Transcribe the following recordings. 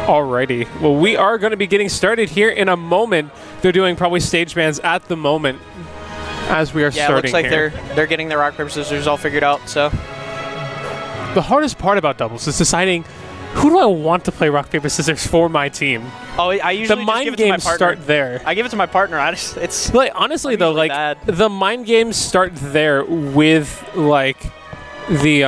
Alrighty. Well, we are going to be getting started here in a moment. They're doing probably stage bans at the moment as we are starting. Yeah, it looks like here. they're getting their rock paper scissors all figured out. So the hardest part about doubles is deciding who do I want to play rock paper scissors for my team. Oh, I usually the just mind give it to my games partner. start there. I give it to my partner. It's like honestly though, like bad. the mind games start there with like the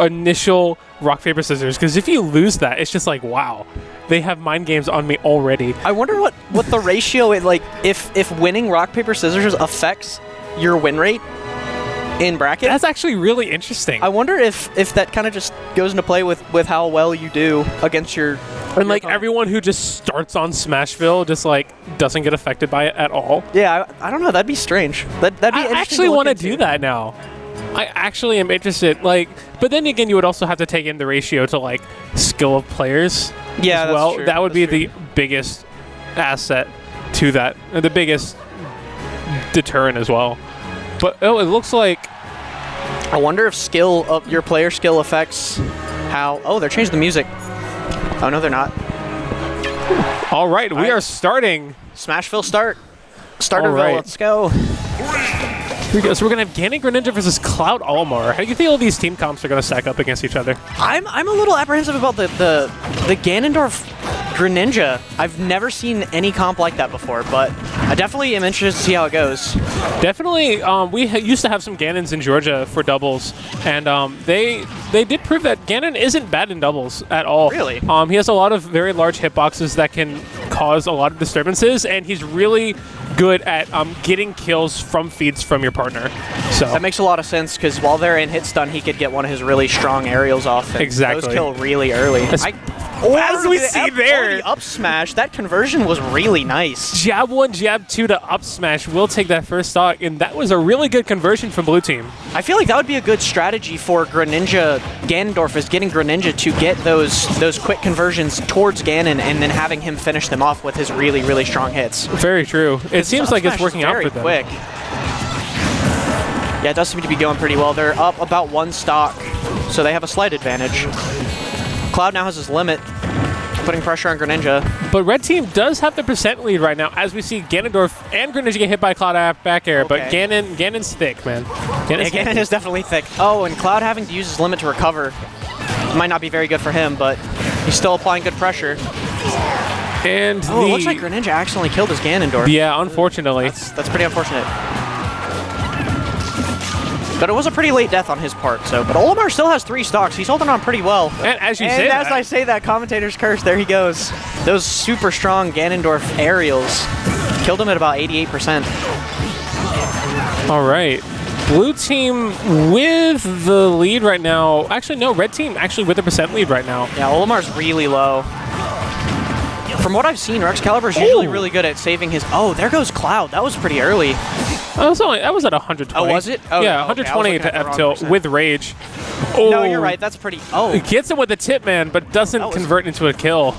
initial rock paper scissors, because if you lose that, it's just like wow, they have mind games on me already. I wonder what the ratio is like if winning rock paper scissors affects your win rate in bracket. That's actually really interesting. I wonder if that kind of just goes into play with how well you do against your and like everyone who just starts on Smashville just like doesn't get affected by it at all. Yeah, I don't know. That'd be strange. That'd be interesting. I actually want to do that now. I actually am interested. Like, but then again, you would also have to take in the ratio to like skill of players. Yeah, as well. that's true. That would be the biggest asset to that, and the biggest deterrent as well. But oh, it looks like. I wonder if your player skill affects how. Oh, they're changing the music. Oh no, they're not. All right, we are starting. Smashville start. Starterville. Right. Let's go. Here we go. So we're gonna have Ganon Greninja versus Cloud Olimar. How do you think all these team comps are gonna stack up against each other? I'm a little apprehensive about the Ganondorf Greninja. I've never seen any comp like that before, but I definitely am interested to see how it goes. Definitely, we used to have some Ganons in Georgia for doubles, and they did prove that Ganon isn't bad in doubles at all. Really? He has a lot of very large hitboxes that can cause a lot of disturbances, and he's really good at getting kills from feeds from your partner. So that makes a lot of sense, because while they're in hit stun, he could get one of his really strong aerials off. And exactly. Those kill really early. As we see there, the up smash, that conversion was really nice. Jab 1, jab 2 to up smash will take that first stock, and that was a really good conversion from blue team. I feel like that would be a good strategy for Greninja. Ganondorf is getting Greninja to get those quick conversions towards Ganon, and then having him finish them off with his really, really strong hits. Very true. It seems like it's working out for them. Quick. Yeah, it does seem to be going pretty well. They're up about one stock, so they have a slight advantage. Cloud now has his limit, putting pressure on Greninja. But red team does have the percent lead right now, as we see Ganondorf and Greninja get hit by Cloud back air. Okay. But Ganon's thick, man. Ganon is definitely thick. Oh, and Cloud having to use his limit to recover might not be very good for him, but he's still applying good pressure. And it looks like Greninja accidentally killed his Ganondorf. Yeah, unfortunately. That's pretty unfortunate. But it was a pretty late death on his part. But Olimar still has 3 stocks. He's holding on pretty well. And as I say that, commentator's curse, there he goes. Those super strong Ganondorf aerials killed him at about 88%. All right. Blue team with the lead right now. Actually, no, red team actually with the percent lead right now. Yeah, Olimar's really low. From what I've seen, Wrexcalibur is usually really good at saving his... Oh, there goes Cloud. That was pretty early. That was at 120. Oh, was it? Oh, yeah, okay. 120 to F-tilt with Rage. Oh, no, you're right. That's pretty... Oh. He gets him with the tip, man, but doesn't convert into a kill.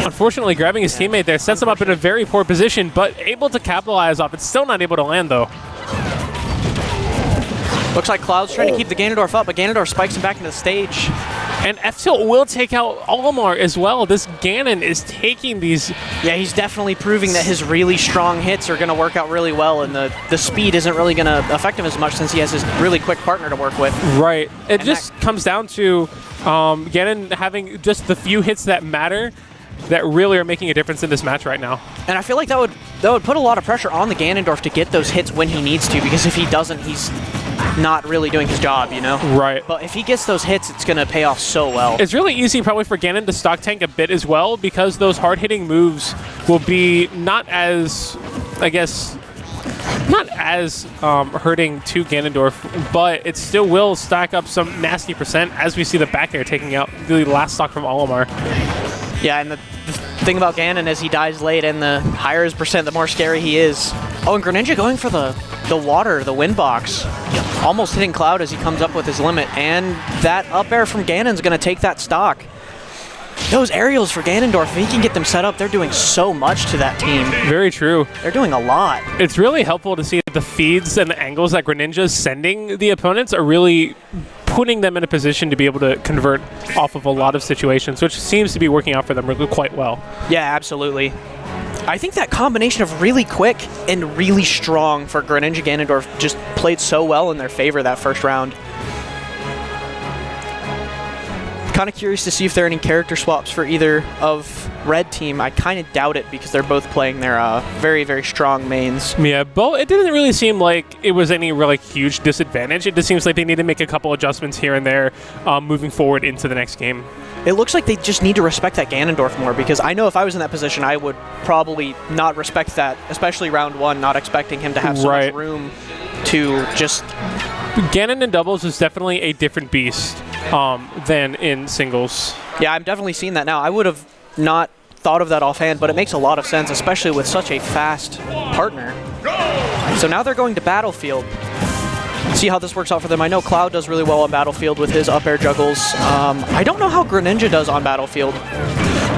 Unfortunately, grabbing his teammate there sets him up in a very poor position, but able to capitalize off it. Still not able to land, though. Looks like Cloud's trying to keep the Ganondorf up, but Ganondorf spikes him back into the stage. And F-tilt will take out Olimar as well. This Ganon is taking these... Yeah, he's definitely proving that his really strong hits are going to work out really well, and the speed isn't really going to affect him as much since he has his really quick partner to work with. Right. It just comes down to Ganon having just the few hits that matter that really are making a difference in this match right now. And I feel like that would put a lot of pressure on the Ganondorf to get those hits when he needs to, because if he doesn't, he's not really doing his job, you know? Right. But if he gets those hits, it's going to pay off so well. It's really easy probably for Ganon to stock tank a bit as well, because those hard-hitting moves will be not as, I guess, not as hurting to Ganondorf, but it still will stack up some nasty percent as we see the back air taking out the last stock from Olimar. Yeah, and the thing about Ganon is he dies late, and the higher his percent, the more scary he is. Oh, and Greninja going for the water, the wind box. Almost hitting Cloud as he comes up with his limit, and that up air from Ganon's going to take that stock. those aerials for Ganondorf, if he can get them set up, they're doing so much to that team. Very true. They're doing a lot. It's really helpful to see that the feeds and the angles that Greninja is sending the opponents are really putting them in a position to be able to convert off of a lot of situations, which seems to be working out for them really quite well. Yeah, absolutely. I think that combination of really quick and really strong for Greninja Ganondorf just played so well in their favor that first round. Kind of curious to see if there are any character swaps for either of Red Team. I kind of doubt it because they're both playing their very, very strong mains. Yeah, but it didn't really seem like it was any really huge disadvantage. It just seems like they need to make a couple adjustments here and there moving forward into the next game. It looks like they just need to respect that Ganondorf more, because I know if I was in that position, I would probably not respect that, especially round one, not expecting him to have so much room to just... Ganon in doubles is definitely a different beast than in singles. Yeah, I'm definitely seeing that now. I would have not thought of that offhand, but it makes a lot of sense, especially with such a fast partner. So now they're going to Battlefield. See how this works out for them. I know Cloud does really well on Battlefield with his up air juggles. I don't know how Greninja does on Battlefield.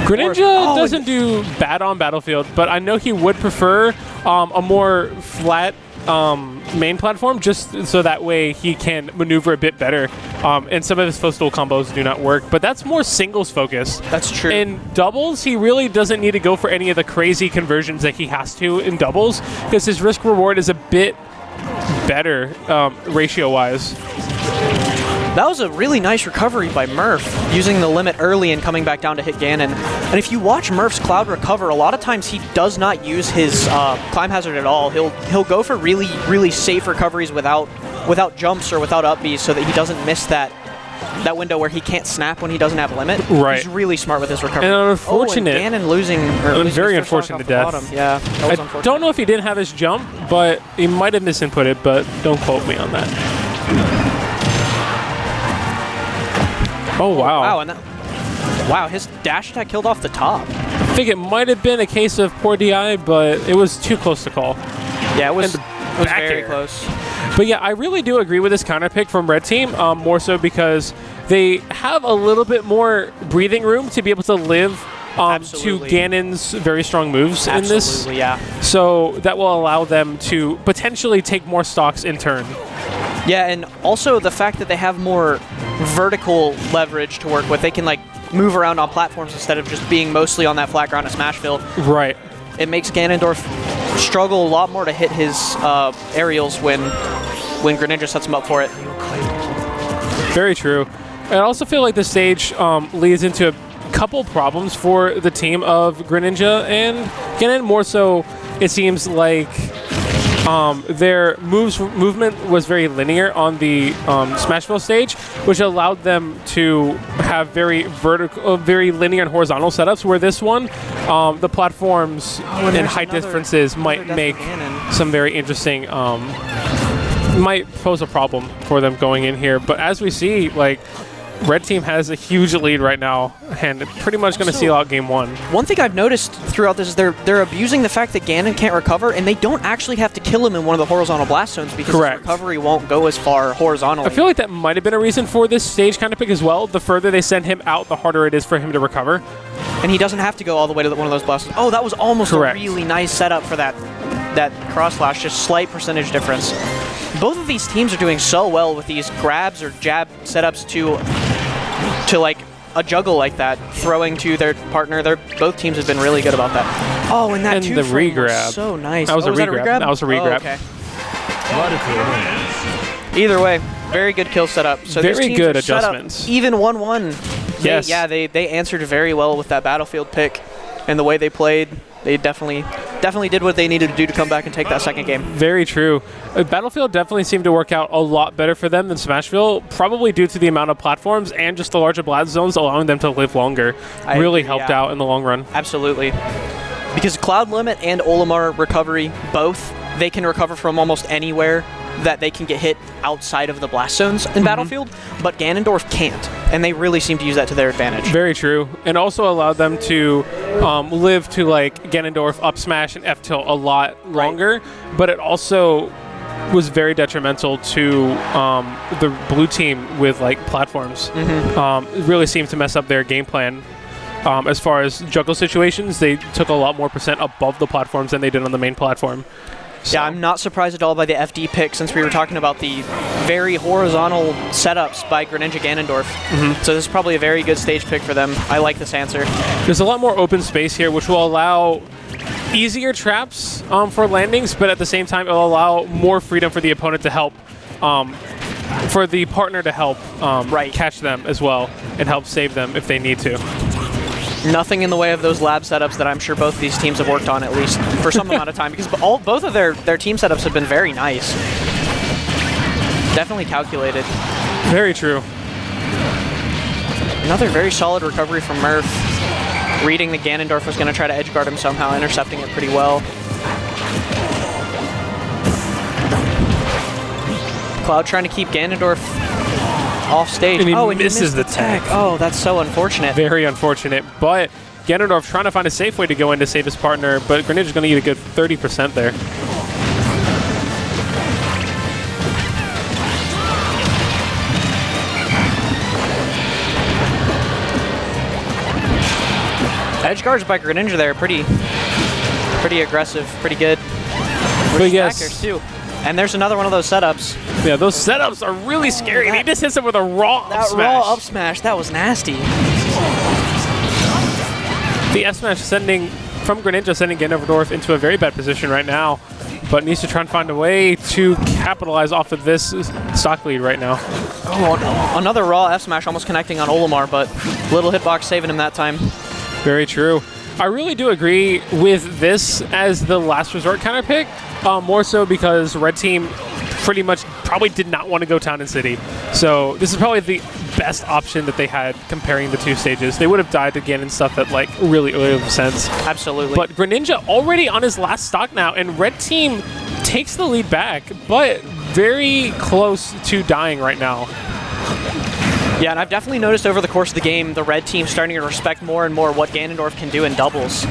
Greninja doesn't do bad on Battlefield, but I know he would prefer a more flat main platform, just so that way he can maneuver a bit better. And some of his footstool combos do not work, but that's more singles focused. That's true. In doubles, he really doesn't need to go for any of the crazy conversions that he has to in doubles, because his risk reward is a bit better ratio-wise. That was a really nice recovery by Merf, using the limit early and coming back down to hit Ganon. And if you watch Merf's Cloud recover, a lot of times he does not use his climb hazard at all. He'll go for really, really safe recoveries without jumps or without up Bs, so that he doesn't miss that window where he can't snap when he doesn't have a limit. Right. He's really smart with his recovery. And unfortunate. And Ganon losing very unfortunate death. Yeah, that was I don't know if he didn't have his jump, but he might have misinputted, but don't quote me on that. Oh, wow. Wow, and wow, his dash attack killed off the top. I think it might have been a case of poor DI, but it was too close to call. Yeah, it was back very air. close. But yeah, I really do agree with this counter pick from Red Team, more so because they have a little bit more breathing room to be able to live to Ganon's very strong moves in this. Absolutely, yeah. So that will allow them to potentially take more stocks in turn. Yeah, and also the fact that they have more vertical leverage to work with. They can like move around on platforms instead of just being mostly on that flat ground at Smashville. Right. It makes Ganondorf struggle a lot more to hit his aerials when Greninja sets him up for it. Very true. I also feel like this stage leads into a couple problems for the team of Greninja and Ganon. More so, it seems like their movement was very linear on the Smashville stage, which allowed them to have very linear and horizontal setups. Where this one, the platforms and height differences might make some very interesting, might pose a problem for them going in here. But as we see, like, Red Team has a huge lead right now, and pretty much going to seal out game one. One thing I've noticed throughout this is they're abusing the fact that Ganon can't recover, and they don't actually have to kill him in one of the horizontal blast zones because his recovery won't go as far horizontally. I feel like that might have been a reason for this stage kind of pick as well. The further they send him out, the harder it is for him to recover. And he doesn't have to go all the way to one of those blast zones. Oh, that was almost a really nice setup for that cross slash, just slight percentage difference. Both of these teams are doing so well with these grabs or jab setups to like a juggle like that, throwing to their partner. Both teams have been really good about that. Oh, and that the regrab was so nice. That was a regrab. That was a regrab. Oh, okay. Either way, very good kill setup. So very good adjustments. Even 1-1. Yes. They answered very well with that Battlefield pick, and the way they played. They definitely did what they needed to do to come back and take that second game. Very true. Battlefield definitely seemed to work out a lot better for them than Smashville, probably due to the amount of platforms and just the larger blast zones allowing them to live longer. Really helped out in the long run. Absolutely. Because Cloud Limit and Olimar Recovery, both, they can recover from almost anywhere that they can get hit outside of the blast zones in Battlefield, but Ganondorf can't, and they really seem to use that to their advantage. Very true, and also allowed them to live to like Ganondorf up smash and F tilt a lot longer, but it also was very detrimental to the blue team with like platforms. It really seemed to mess up their game plan as far as juggle situations. They took a lot more percent above the platforms than they did on the main platform. So. Yeah, I'm not surprised at all by the FD pick, since we were talking about the very horizontal setups by Greninja Ganondorf. So this is probably a very good stage pick for them. I like this answer. There's a lot more open space here, which will allow easier traps for landings, but at the same time, it'll allow more freedom for the opponent to help, for the partner to help catch them as well and help save them if they need to. Nothing in the way of those lab setups that I'm sure both of these teams have worked on, at least for some amount of time, because both of their team setups have been very nice. Definitely calculated. Very true. Another very solid recovery from Merf. Reading that Ganondorf was going to try to edge guard him somehow, intercepting it pretty well. Cloud trying to keep Ganondorf off stage. And he and misses the tech. Oh, that's so unfortunate. Very unfortunate, but Ganondorf trying to find a safe way to go in to save his partner, but Greninja's going to get a good 30% there. Edge guards by Greninja there, pretty aggressive, pretty good. But yes. Backers too. And there's another one of those setups. Yeah, those setups are really scary. He just hits him with a raw up smash. That raw up smash, that was nasty. The S smash from Greninja sending Ganondorf into a very bad position right now, but needs to try and find a way to capitalize off of this stock lead right now. Oh, another raw F smash almost connecting on Olimar, but little hitbox saving him that time. Very true. I really do agree with this as the last resort counter pick, more so because Red Team pretty much probably did not want to go Town and City. So this is probably the best option that they had comparing the two stages. They would have died again and stuff that like really makes sense. Absolutely. But Greninja already on his last stock now, and Red Team takes the lead back, but very close to dying right now. Yeah, and I've definitely noticed over the course of the game, the Red Team starting to respect more and more what Ganondorf can do in doubles.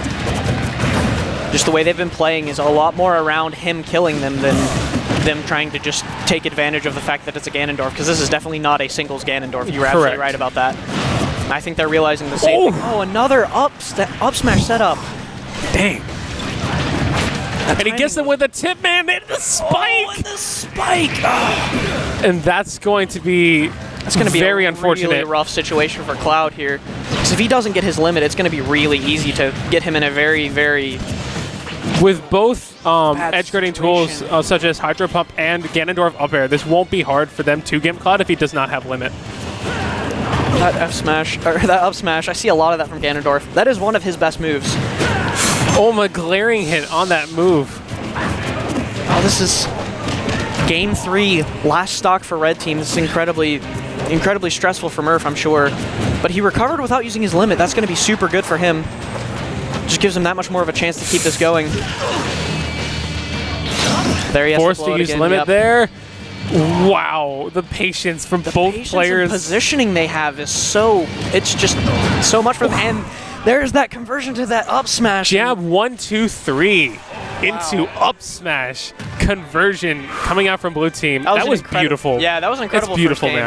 Just the way they've been playing is a lot more around him killing them than them trying to just take advantage of the fact that it's a Ganondorf, because this is definitely not a singles Ganondorf. You were absolutely right about that. And I think they're realizing the same thing. Oh, another up smash setup. Dang. And he gets them with a tip, man, and the spike! Oh, and the spike! Oh. And that's going to be very unfortunate. Really rough situation for Cloud here. Because if he doesn't get his limit, it's going to be really easy to get him in a very, very... With both edge guarding tools such as Hydro Pump and Ganondorf up air, this won't be hard for them to get Cloud if he does not have limit. That F smash, or that up smash, I see a lot of that from Ganondorf. That is one of his best moves. Oh, my glaring hit on that move. Oh, this is game 3, last stock for Red Team. This is incredibly stressful for Merf, I'm sure. But he recovered without using his limit. That's going to be super good for him. Just gives him that much more of a chance to keep this going. There he has forced to use limit there. Wow, the patience from both players. The positioning they have is it's just so much for them. And there's that conversion to that up smash. Jab 1, 2, 3 into up smash conversion coming out from blue team. That was beautiful. Yeah, that was incredible. It's beautiful, first game. man.